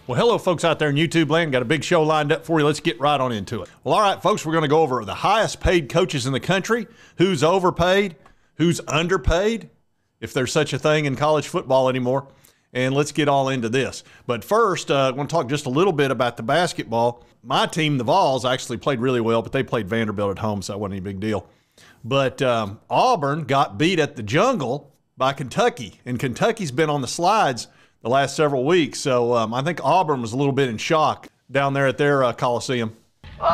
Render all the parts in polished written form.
Well, hello, folks out there in YouTube land. Got a big show lined up for you. Let's get right on into it. Well, all right, folks, we're going to go over the highest paid coaches in the country, who's overpaid, who's underpaid, if there's such a thing in college football anymore. And let's get all into this. But first, I want to talk just a little bit about the basketball. My team, the VOLS, actually played really well, but they played Vanderbilt at home, so that wasn't any big deal. But Auburn got beat at the Jungle by Kentucky, and Kentucky's been on the slides the last several weeks. So I think Auburn was a little bit in shock down there at their Coliseum. Oh,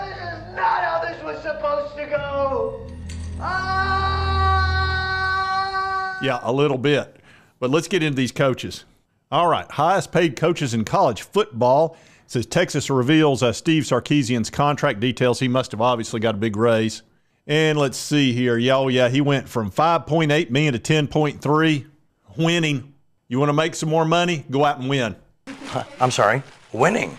this is not how this was supposed to go. Yeah, a little bit. But let's get into these coaches. All right, highest paid coaches in college football. It says Texas reveals Steve Sarkisian's contract details. He must have obviously got a big raise. And let's see here. Yeah, he went from $5.8 million to $10.3. Winning. You want to make some more money? Go out and win. I'm sorry, winning. You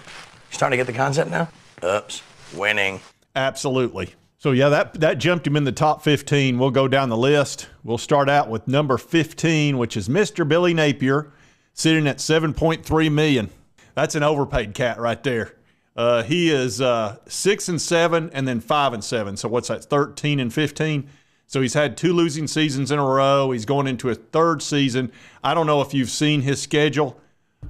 starting to get the concept now? Oops, winning. Absolutely. So yeah, that jumped him in the top 15. We'll go down the list. We'll start out with number 15, which is Mr. Billy Napier, sitting at $7.3 million. That's an overpaid cat right there. He is 6-7 and then 5-7. So what's that? 13-15. So he's had 2 losing seasons in a row. He's going into his 3rd season. I don't know if you've seen his schedule.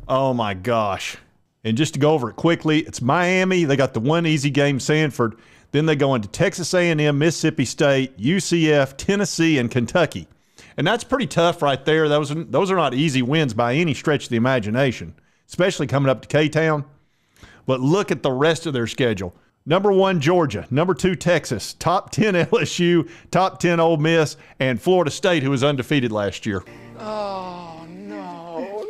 Oh my gosh! And just to go over it quickly, it's Miami. They got the one easy game, Sanford. Then they go into Texas A&M, Mississippi State, UCF, Tennessee, and Kentucky. And that's pretty tough right there. Those are not easy wins by any stretch of the imagination, especially coming up to K-Town. But look at the rest of their schedule. Number 1, Georgia. Number 2, Texas. Top 10, LSU. Top 10, Ole Miss. And Florida State, who was undefeated last year. Oh, no.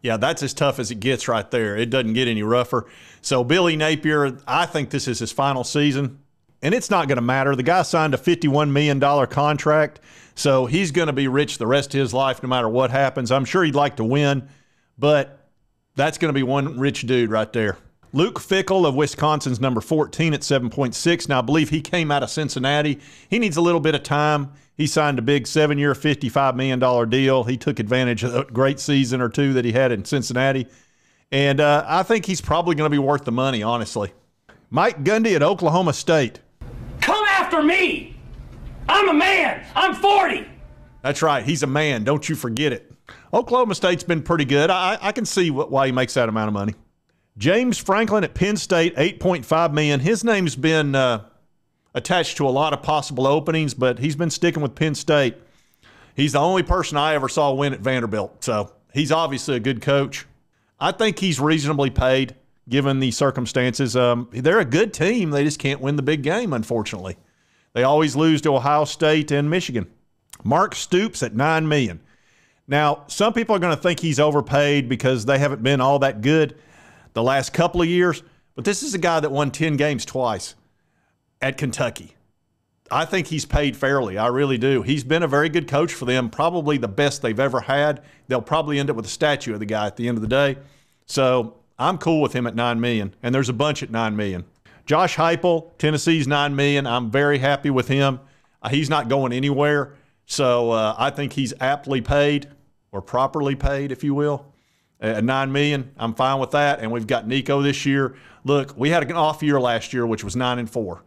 Yeah, that's as tough as it gets right there. It doesn't get any rougher. So Billy Napier, I think this is his final season. And it's not going to matter. The guy signed a $51 million contract, so he's going to be rich the rest of his life no matter what happens. I'm sure he'd like to win, but that's going to be one rich dude right there. Luke Fickell of Wisconsin's number 14 at 7.6. Now, I believe he came out of Cincinnati. He needs a little bit of time. He signed a big 7-year, $55 million deal. He took advantage of a great season or 2 that he had in Cincinnati. And I think he's probably going to be worth the money, honestly. Mike Gundy at Oklahoma State. Come after me! I'm a man! I'm 40! That's right. He's a man. Don't you forget it. Oklahoma State's been pretty good. I can see why he makes that amount of money. James Franklin at Penn State, $8.5 million. His name's been attached to a lot of possible openings, but he's been sticking with Penn State. He's the only person I ever saw win at Vanderbilt, so he's obviously a good coach. I think he's reasonably paid given the circumstances. They're a good team. They just can't win the big game, unfortunately. They always lose to Ohio State and Michigan. Mark Stoops at $9 million. Now, some people are going to think he's overpaid because they haven't been all that good the last couple of years, but this is a guy that won 10 games twice at Kentucky. I think he's paid fairly. I really do. He's been a very good coach for them, probably the best they've ever had. They'll probably end up with a statue of the guy at the end of the day. So I'm cool with him at $9 million, and there's a bunch at $9 million. Josh Heupel, Tennessee's $9 million. I'm very happy with him. He's not going anywhere, so I think he's aptly paid, or properly paid, if you will. At $9 million, I'm fine with that. And we've got Nico this year. Look, we had an off year last year, which was 9-4.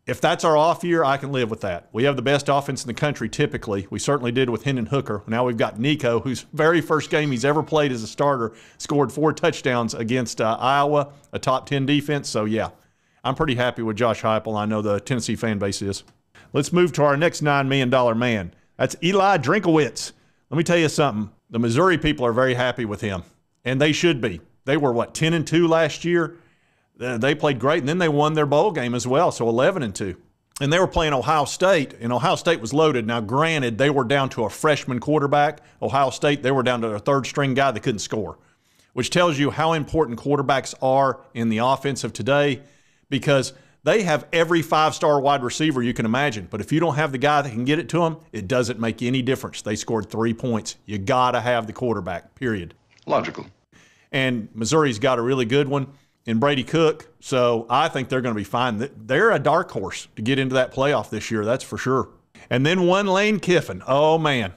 If that's our off year, I can live with that. We have the best offense in the country typically. We certainly did with Hendon Hooker. Now we've got Nico, whose very first game he's ever played as a starter, scored 4 touchdowns against Iowa, a top 10 defense. So, yeah, I'm pretty happy with Josh Heupel. I know the Tennessee fan base is. Let's move to our next $9 million man. That's Eli Drinkowitz. Let me tell you something. The Missouri people are very happy with him, and they should be. They were, 10-2 last year? They played great, and then they won their bowl game as well, so 11-2. And they were playing Ohio State, and Ohio State was loaded. Now, granted, they were down to a freshman quarterback. Ohio State, they were down to a third-string guy that couldn't score, which tells you how important quarterbacks are in the offense of today, because they have every 5-star wide receiver you can imagine. But if you don't have the guy that can get it to them, it doesn't make any difference. They scored 3 points. You got to have the quarterback, period. Logical. And Missouri's got a really good one. in Brady Cook. So I think they're going to be fine. They're a dark horse to get into that playoff this year, that's for sure. And then one Lane Kiffin. Oh, man.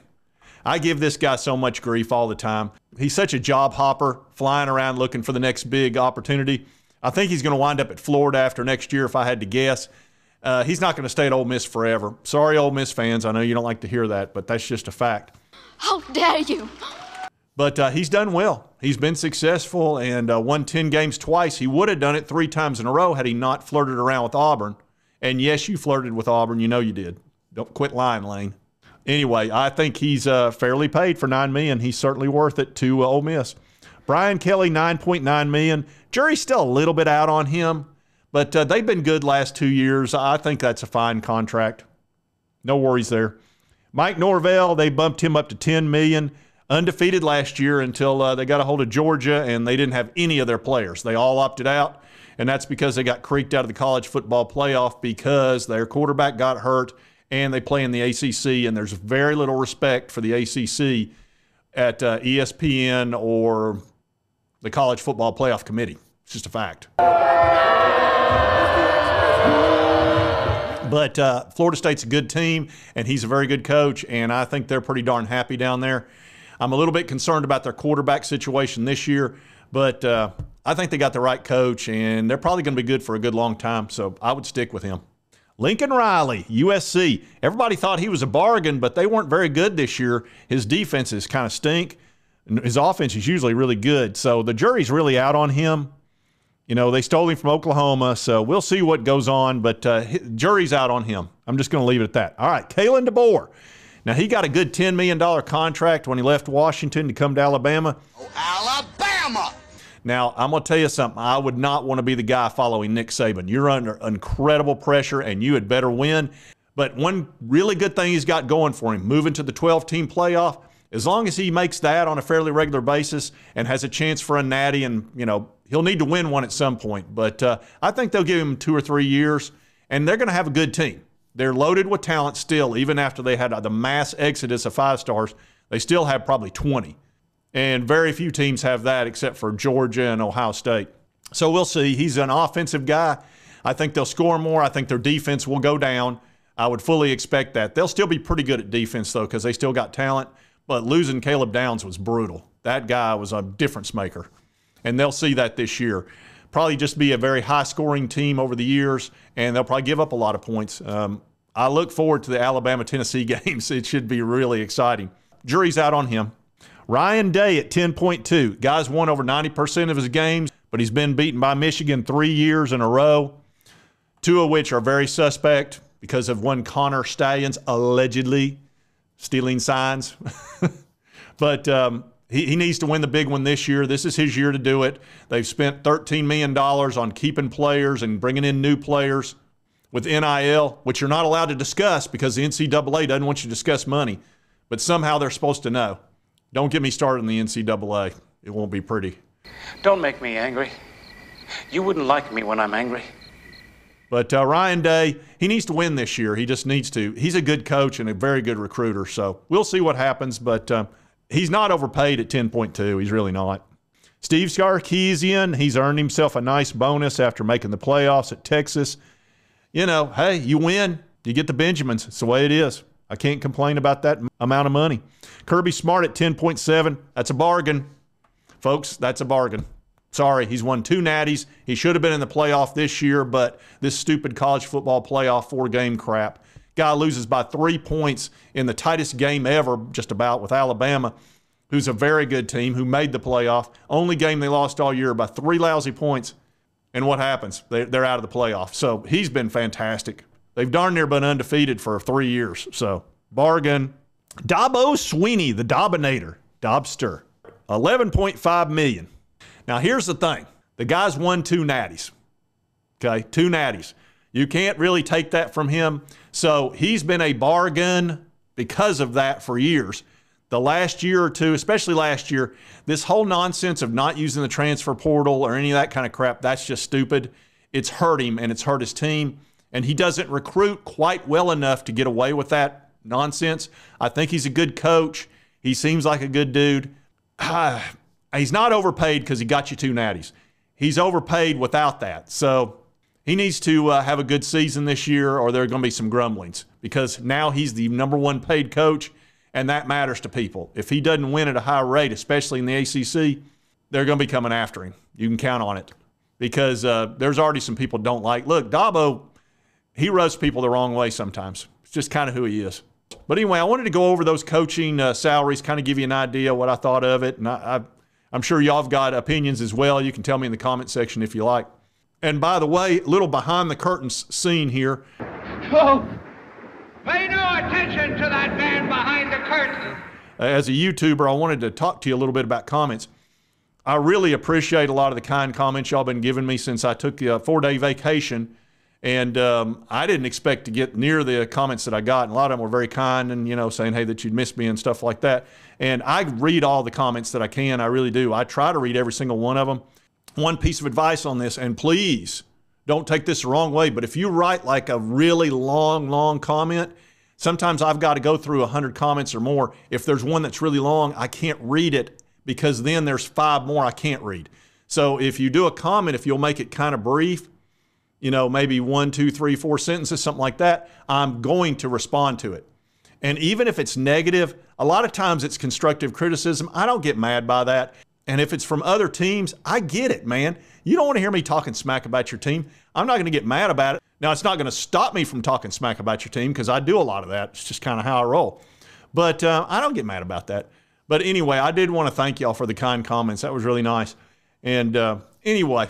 I give this guy so much grief all the time. He's such a job hopper, flying around looking for the next big opportunity. I think he's going to wind up at Florida after next year, if I had to guess. He's not going to stay at Ole Miss forever. Sorry, Ole Miss fans. I know you don't like to hear that, but that's just a fact. How dare you! But he's done well. He's been successful and won 10 games twice. He would have done it 3 times in a row had he not flirted around with Auburn. And yes, you flirted with Auburn. You know you did. Don't quit lying, Lane. Anyway, I think he's fairly paid for $9 million. He's certainly worth it to Ole Miss. Brian Kelly, $9.9 million. Jury's still a little bit out on him, but they've been good last 2 years. I think that's a fine contract. No worries there. Mike Norvell, they bumped him up to $10 million. Undefeated last year until they got a hold of Georgia, and they didn't have any of their players. They all opted out, and that's because they got creaked out of the college football playoff because their quarterback got hurt, and they play in the ACC, and there's very little respect for the ACC at ESPN or the College Football Playoff Committee. It's just a fact. But Florida State's a good team, and he's a very good coach, and I think they're pretty darn happy down there. I'm a little bit concerned about their quarterback situation this year, but I think they got the right coach, and they're probably going to be good for a good long time, so I would stick with him. Lincoln Riley, USC. Everybody thought he was a bargain, but they weren't very good this year. His defenses kind of stink. His offense is usually really good, so the jury's really out on him. You know, they stole him from Oklahoma, so we'll see what goes on, but jury's out on him. I'm just going to leave it at that. All right, Kalen DeBoer. Now, he got a good $10 million contract when he left Washington to come to Alabama. Oh, Alabama! Now, I'm going to tell you something. I would not want to be the guy following Nick Saban. You're under incredible pressure, and you had better win. But one really good thing he's got going for him, moving to the 12-team playoff, as long as he makes that on a fairly regular basis and has a chance for a natty, and, you know, he'll need to win one at some point. But I think they'll give him 2 or 3 years, and they're going to have a good team. They're loaded with talent still, even after they had the mass exodus of 5 stars. They still have probably 20. And very few teams have that except for Georgia and Ohio State. So we'll see. He's an offensive guy. I think they'll score more. I think their defense will go down. I would fully expect that. They'll still be pretty good at defense, though, because they still got talent. But losing Caleb Downs was brutal. That guy was a difference maker. And they'll see that this year. Probably just be a very high-scoring team over the years, and they'll probably give up a lot of points. I look forward to the Alabama-Tennessee games. It should be really exciting. Jury's out on him. Ryan Day at 10.2. Guy's won over 90% of his games, but he's been beaten by Michigan 3 years in a row, 2 of which are very suspect because of one Connor Stallions allegedly stealing signs. But he needs to win the big one this year. This is his year to do it. They've spent $13 million on keeping players and bringing in new players with NIL, which you're not allowed to discuss because the NCAA doesn't want you to discuss money. But somehow they're supposed to know. Don't get me started on the NCAA. It won't be pretty. Don't make me angry. You wouldn't like me when I'm angry. But Ryan Day, he needs to win this year. He just needs to. He's a good coach and a very good recruiter. So we'll see what happens. But he's not overpaid at 10.2. He's really not. Steve Sarkisian, he's earned himself a nice bonus after making the playoffs at Texas. You know, hey, you win, you get the Benjamins. It's the way it is. I can't complain about that amount of money. Kirby Smart at 10.7. That's a bargain. Folks, that's a bargain. Sorry, he's won 2 natties. He should have been in the playoff this year, but this stupid college football playoff 4-game crap. Guy loses by 3 points in the tightest game ever, just about, with Alabama, who's a very good team, who made the playoff. Only game they lost all year by 3 lousy points. And what happens? They're out of the playoff. So he's been fantastic. They've darn near been undefeated for 3 years. So bargain. Dabo Sweeney, the Dobinator, Dobster, $11.5 million. Now here's the thing. The guy's won 2 natties. Okay, 2 natties. You can't really take that from him. So he's been a bargain because of that for years. The last year or two, especially last year, this whole nonsense of not using the transfer portal or any of that kind of crap, that's just stupid. It's hurt him and it's hurt his team. And he doesn't recruit quite well enough to get away with that nonsense. I think he's a good coach. He seems like a good dude. He's not overpaid because he got you 2 natties. he's overpaid without that. So he needs to have a good season this year, or there are going to be some grumblings, because now he's the #1 paid coach, and that matters to people. If he doesn't win at a high rate, especially in the ACC, they're going to be coming after him. You can count on it, because there's already some people don't like. Look, Dabo, he roasts people the wrong way sometimes. It's just kind of who he is. But anyway, I wanted to go over those coaching salaries, kind of give you an idea what I thought of it. And I'm sure y'all have got opinions as well. You can tell me in the comment section if you like. And by the way, a little behind the curtains scene here. Oh, pay no attention to that man behind the curtain. As a YouTuber, I wanted to talk to you a little bit about comments. I really appreciate a lot of the kind comments y'all been giving me since I took a 4-day vacation. And I didn't expect to get near the comments that I got. And a lot of them were very kind and, you know, saying, hey, that you'd missed me and stuff like that. And I read all the comments that I can. I really do. I try to read every single one of them. One piece of advice on this, and please don't take this the wrong way, but if you write like a really long comment, sometimes I've got to go through 100 comments or more. If there's one that's really long, I can't read it, because then there's 5 more I can't read. So if you do a comment, if you'll make it kind of brief, you know, maybe 1, 2, 3, 4 sentences, something like that, I'm going to respond to it. And even if it's negative, a lot of times it's constructive criticism. I don't get mad by that. And if it's from other teams, I get it, man. You don't want to hear me talking smack about your team. I'm not going to get mad about it. Now, it's not going to stop me from talking smack about your team, because I do a lot of that. It's just kind of how I roll. But I don't get mad about that. But anyway, I did want to thank y'all for the kind comments. That was really nice. And anyway,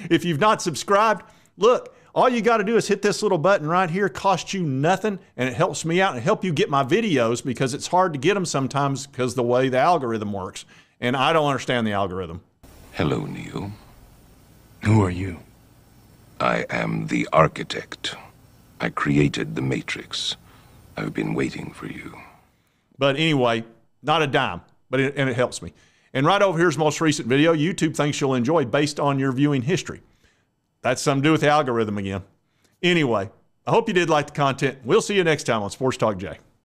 if you've not subscribed, look, all you got to do is hit this little button right here. It costs you nothing, and it helps me out and help you get my videos, because it's hard to get them sometimes because of the way the algorithm works. And I don't understand the algorithm. Hello, Neo. Who are you? I am the architect. I created the Matrix. I've been waiting for you. But anyway, not a dime, but it helps me. And right over here's the most recent video YouTube thinks you'll enjoy based on your viewing history. That's something to do with the algorithm again. Anyway, I hope you did like the content. We'll see you next time on Sports Talk Jay.